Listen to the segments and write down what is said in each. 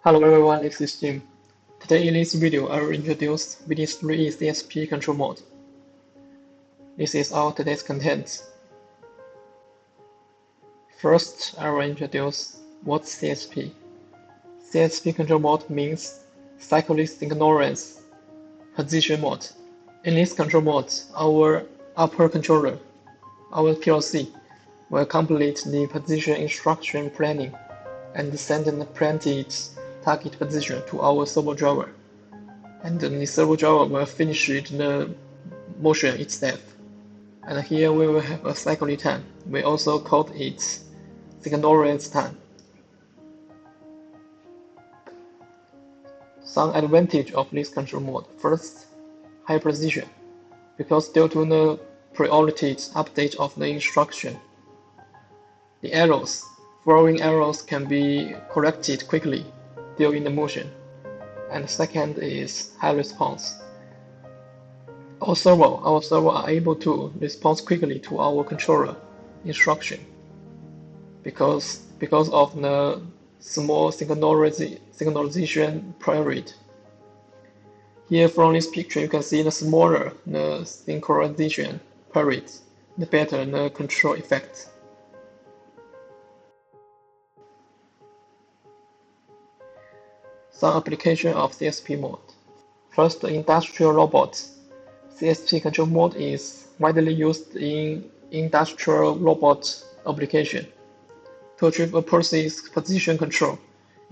Hello everyone, this is Jim. Today in this video, I will introduce VD3E CSP control mode. This is all today's content. First, I will introduce what's CSP. CSP control mode means cyclist ignorance position mode. In this control mode, our upper controller, our PLC, will complete the position instruction planning and send the planted target position to our servo driver, and the servo driver will finish the motion itself. And here we will have a cycling time. We also call it ignorance time. Some advantage of this control mode. First, high precision, because due to the priority update of the instruction, the errors, following errors can be corrected quickly during the motion. And second is high response. Our servo are able to respond quickly to our controller instruction because of the small synchronization period. Here from this picture you can see the smaller the synchronization period, the better the control effect. Some application of CSP mode. First, industrial robots. CSP control mode is widely used in industrial robot application to achieve a precise position control,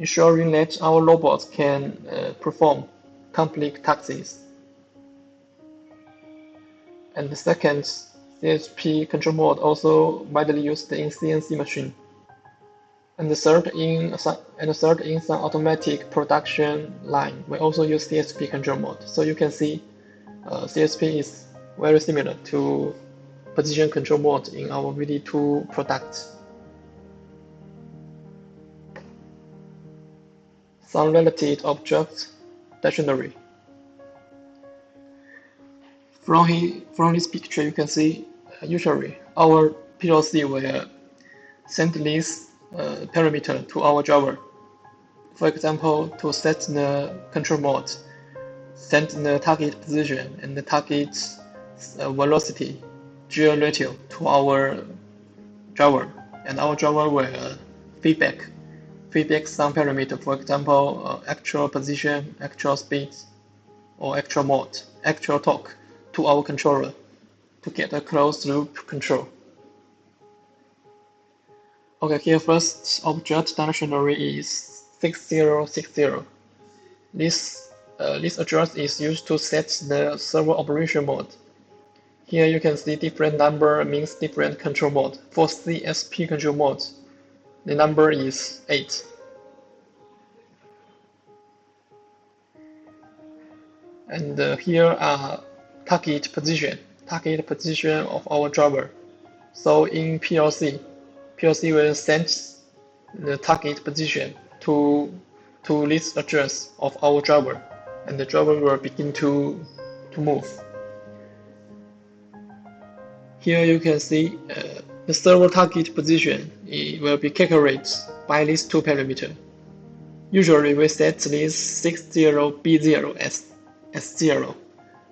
ensuring that our robots can perform complex tasks. And the second, CSP control mode also widely used in CNC machine. And the third in some automatic production line, we also use CSP control mode. So you can see CSP is very similar to position control mode in our VD2 products. Some related object dictionary. From this picture, you can see usually our PLC will send this parameter to our driver. For example, to set the control mode, send the target position and the target velocity ratio to our driver, and our driver will feedback some parameter, for example, actual position, actual speed, or actual torque to our controller to get a closed loop control. Okay, here first object dictionary is 6060. This address is used to set the servo operation mode. Here you can see different number means different control mode. For CSP control mode, the number is 8. And here are target position of our driver. So in PLC will send the target position to this address of our driver, and the driver will begin to move. Here you can see the servo target position will be calculated by these two parameters. Usually we set this 60B0 as 0.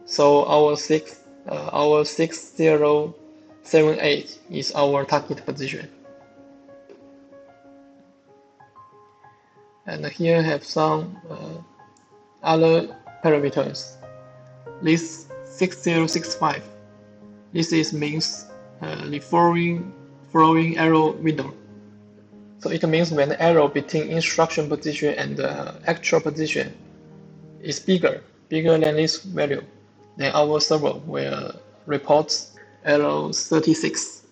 So our 6078 is our target position. And here have some other parameters. This 6065. This means the following arrow window. So it means when the arrow between instruction position and the actual position is bigger than this value, then our servo will report arrow 36.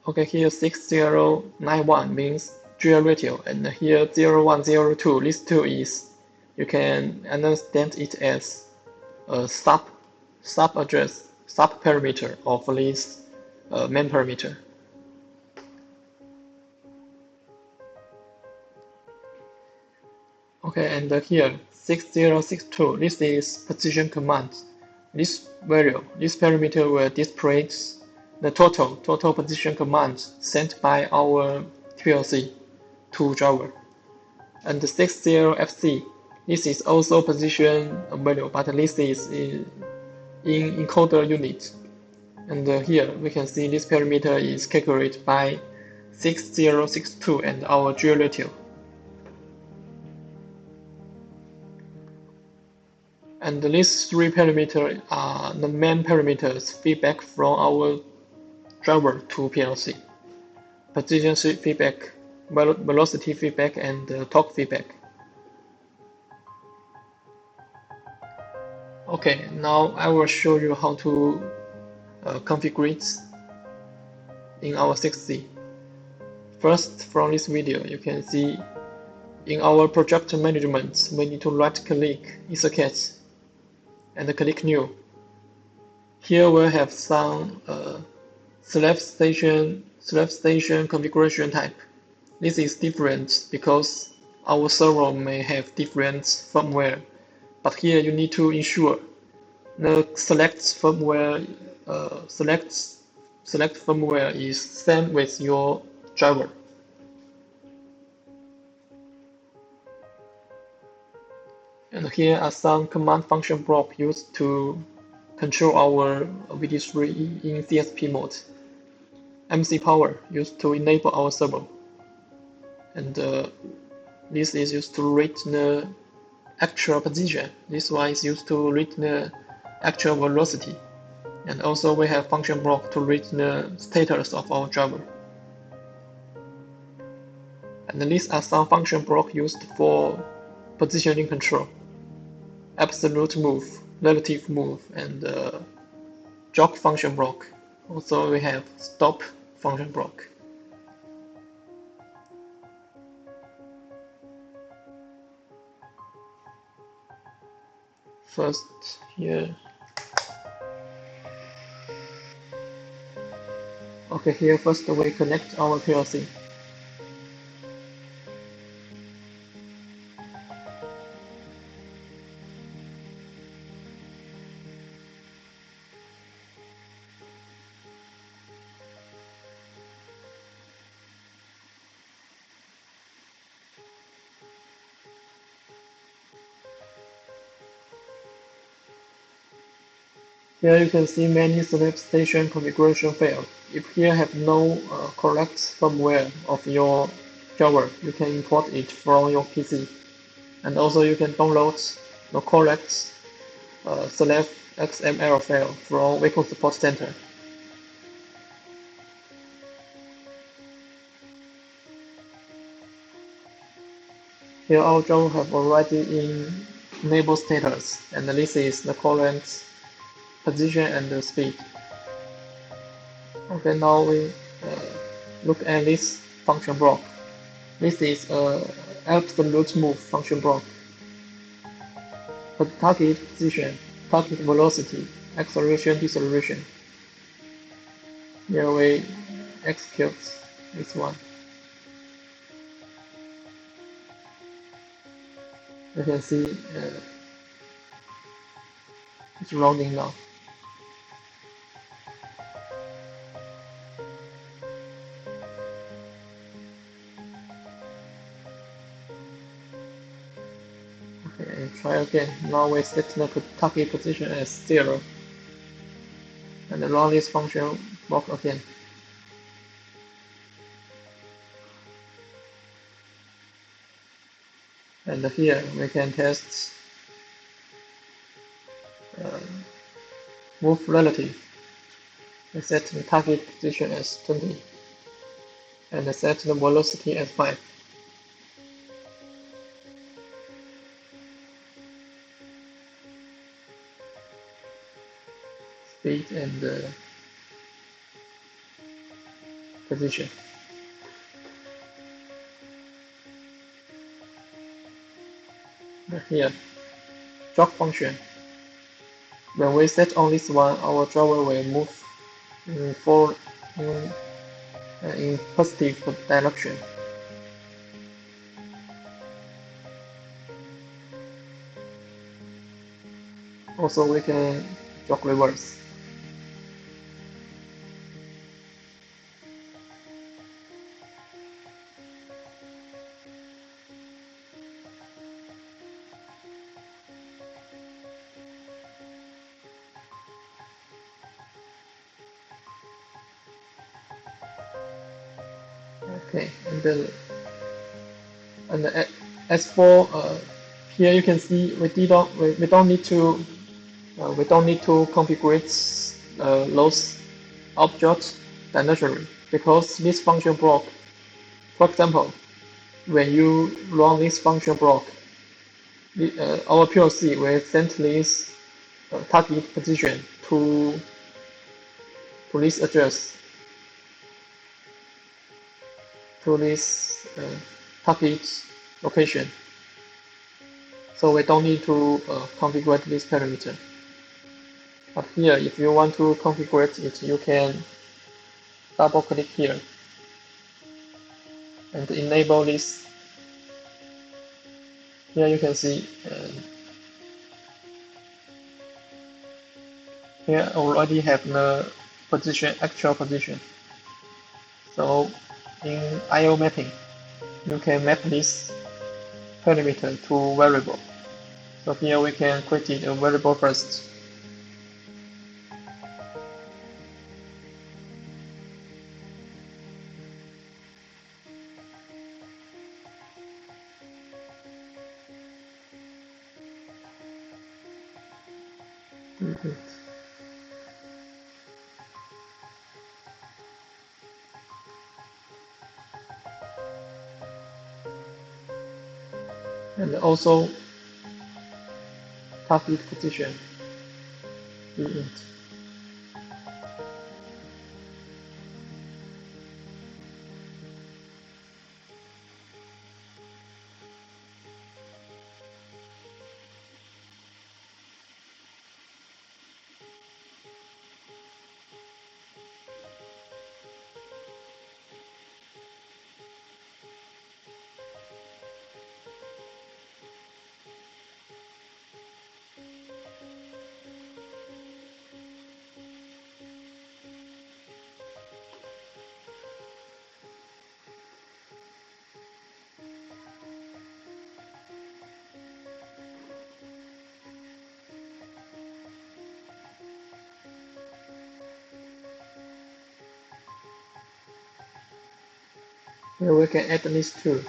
Okay, here 6091 means dual ratio, and here 0102, this two is, you can understand it as a sub parameter of this main parameter. Okay, and here 6062, this is position command. This parameter will display the total position commands sent by our PLC to driver. And the 60FC, this is also position value, but this is in encoder unit. And here we can see this parameter is calculated by 6062 and our G ratio. And these three parameters are the main parameters feedback from our driver to PLC: position feedback, velocity feedback, and torque feedback. Okay, now I will show you how to configure it in our 6C. First, from this video, you can see in our project management, we need to right-click Insert and click New. Here we have some slave station configuration type. This is different because our server may have different firmware, but here you need to ensure the select firmware is same with your driver. And here are some command function blocks used to control our VD3E in CSP mode. MC power used to enable our servo. And this is used to read the actual position. This one is used to read the actual velocity. And also we have function block to read the status of our driver. And these are some function blocks used for positioning control: absolute move, relative move, and jog function block. Also we have stop function block. First here. Okay, here first we connect our PLC. Here you can see many slave station configuration failed. If here have no correct firmware of your driver, you can import it from your PC. And also you can download the correct slave XML file from WECON Support Center. Here our driver have already in enable status, and this is the current position and the speed. Okay, now we look at this function block. This is absolute move function block. Target position, target velocity, acceleration, deceleration. Here we execute this one. You can see it's running now. Okay, try again. Now we set the target position as 0 and run this function block again. And here we can test move relative. We set the target position as 20 and set the velocity as 5. Speed and position. Here, jog function. When we set on this one, our driver will move in positive direction. Also, we can jog reverse. Okay, as for here you can see we don't need to configure those objects dynamically because this function block, for example, when you run this function block, our PLC will send this target position to this address, to this target location. So we don't need to configure this parameter. But here, if you want to configure it, you can double click here and enable this. Here you can see here already have the position, actual position. So in I/O mapping, you can map this parameter to variable. So here we can create a variable first. And also target position int. Here we can add these two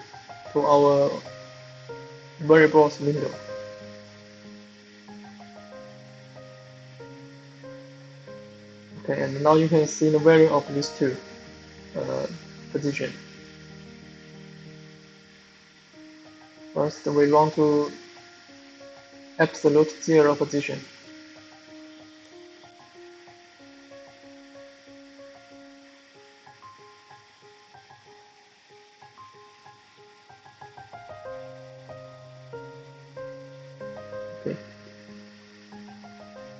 to our variables window. Okay, and now you can see the value of these two position. First, we want to absolute 0 position. Okay.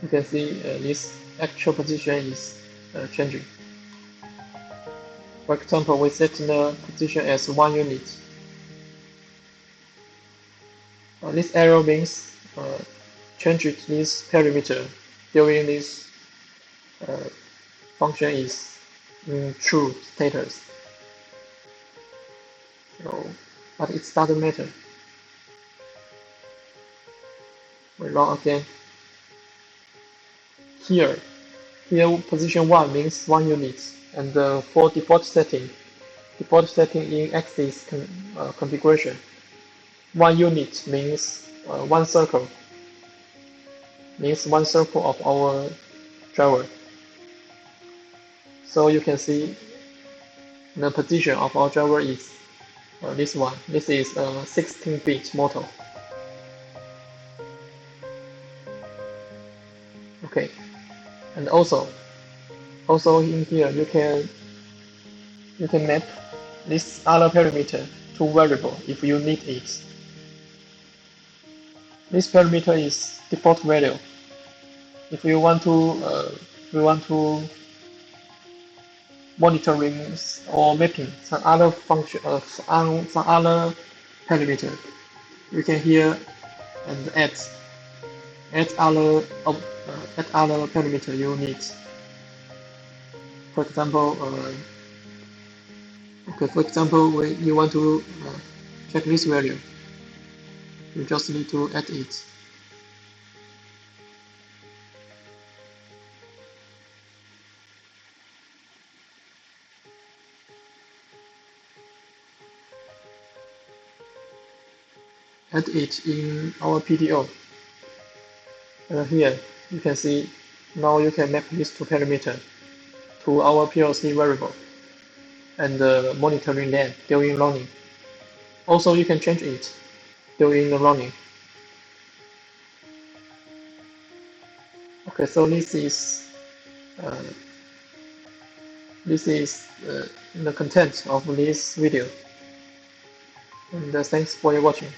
You can see this actual position is changing. For example, we set the position as 1 unit. This arrow means change this parameter during this function is in true status. So, but it doesn't matter. We run again. Here position 1 means 1 unit, and for default setting in axis configuration, 1 unit means 1 circle, of our driver. So you can see the position of our driver is this one. This is a 16-bit motor. Okay, and also in here you can map this other parameter to variable if you need it. This parameter is default value. If you want to monitoring or mapping some other function some other parameter, you can here and add other parameter you need. For example, when you want to check this value, you just need to add it. add it in our PDO. Here you can see now you can map these two parameters to our PLC variable and monitoring them during running. Also, you can change it during the running. Okay, so this is the content of this video, and thanks for your watching.